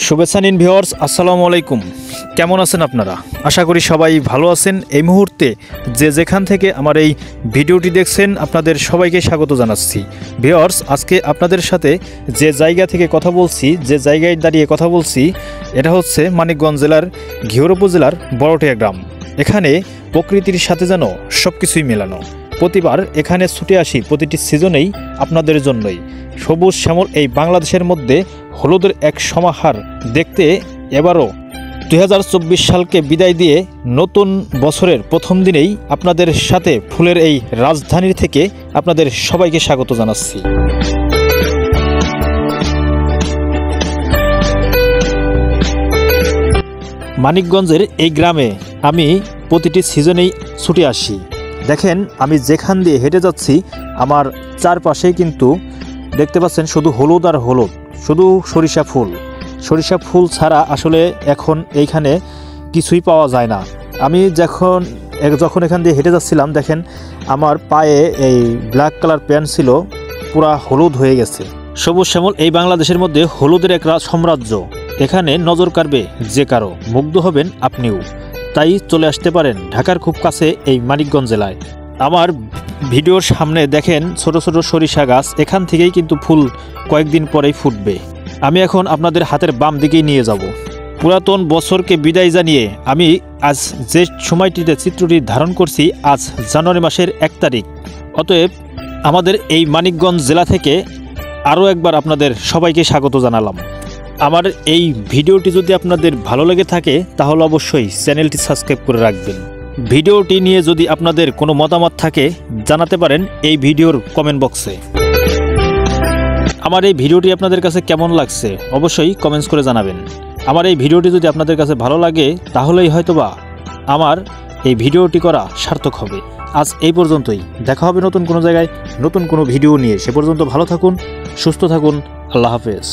শুভেচ্ছা নিন ভিউয়ার্স, আসসালামু আলাইকুম। কেমন আছেন আপনারা? আশা করি সবাই ভালো আছেন। এই মুহূর্তে যে যেখান থেকে আমার এই ভিডিওটি দেখছেন আপনাদের সবাইকে স্বাগত জানাচ্ছি। ভিউয়ার্স, আজকে আপনাদের সাথে যে জায়গা থেকে কথা বলছি, যে জায়গায় দাঁড়িয়ে কথা বলছি, এটা হচ্ছে মানিকগঞ্জ জেলার ঘিওর উপজেলার বড়টিয়া গ্রাম। এখানে প্রকৃতির সাথে যেন সব কিছুই মেলানো। প্রতিবার এখানে ছুটে আসি প্রতিটি সিজনেই আপনাদের জন্যই। সবুজ শ্যামল এই বাংলাদেশের মধ্যে হলুদের এক সমাহার দেখতে এবারও 2024 সালকে বিদায় দিয়ে নতুন বছরের প্রথম দিনেই আপনাদের সাথে ফুলের এই রাজধানীর থেকে আপনাদের সবাইকে স্বাগত জানাচ্ছি। মানিকগঞ্জের এই গ্রামে আমি প্রতিটি সিজনেই ছুটে আসি। দেখেন, আমি যেখান দিয়ে হেঁটে যাচ্ছি আমার চারপাশেই কিন্তু দেখতে পাচ্ছেন শুধু হলুদ আর হলুদ, শুধু সরিষা ফুল ছাড়া আসলে এখন এইখানে কিছুই পাওয়া যায় না। আমি যখন এখান দিয়ে হেঁটে যাচ্ছিলাম, দেখেন আমার পায়ে এই ব্ল্যাক কালার প্যান্ট ছিল, পুরা হলুদ হয়ে গেছে। সবুজ শ্যামল এই বাংলাদেশের মধ্যে হলুদের এক সাম্রাজ্য। এখানে নজর কাড়বে যে কারো, মুগ্ধ হবেন আপনিও। তাই চলে আসতে পারেন ঢাকার খুব কাছে এই মানিকগঞ্জ জেলায়। আমার ভিডিওর সামনে দেখেন ছোট ছোট সরিষা গাছ, এখান থেকেই কিন্তু ফুল কয়েকদিন পরেই ফুটবে। আমি এখন আপনাদের হাতের বাম দিকেই নিয়ে যাব। পুরাতন বছরকে বিদায় জানিয়ে আমি আজ যে সময়টিতে চিত্রটি ধারণ করছি, আজ জানুয়ারি মাসের 1 তারিখ। অতএব আমাদের এই মানিকগঞ্জ জেলা থেকে আরও একবার আপনাদের সবাইকে স্বাগত জানালাম। আমার এই ভিডিওটি যদি আপনাদের ভালো লেগে থাকে তাহলে অবশ্যই চ্যানেলটি সাবস্ক্রাইব করে রাখবেন। ভিডিওটি নিয়ে যদি আপনাদের কোনো মতামত থাকে জানাতে পারেন এই ভিডিওর কমেন্ট বক্সে। আমার এই ভিডিওটি আপনাদের কাছে কেমন লাগছে অবশ্যই কমেন্টস করে জানাবেন। আমার এই ভিডিওটি যদি আপনাদের কাছে ভালো লাগে তাহলেই হয়তোবা আমার এই ভিডিওটি করা সার্থক হবে। আজ এই পর্যন্তই, দেখা হবে নতুন কোনো জায়গায় নতুন কোনো ভিডিও নিয়ে। সে পর্যন্ত ভালো থাকুন, সুস্থ থাকুন, আল্লাহ হাফেজ।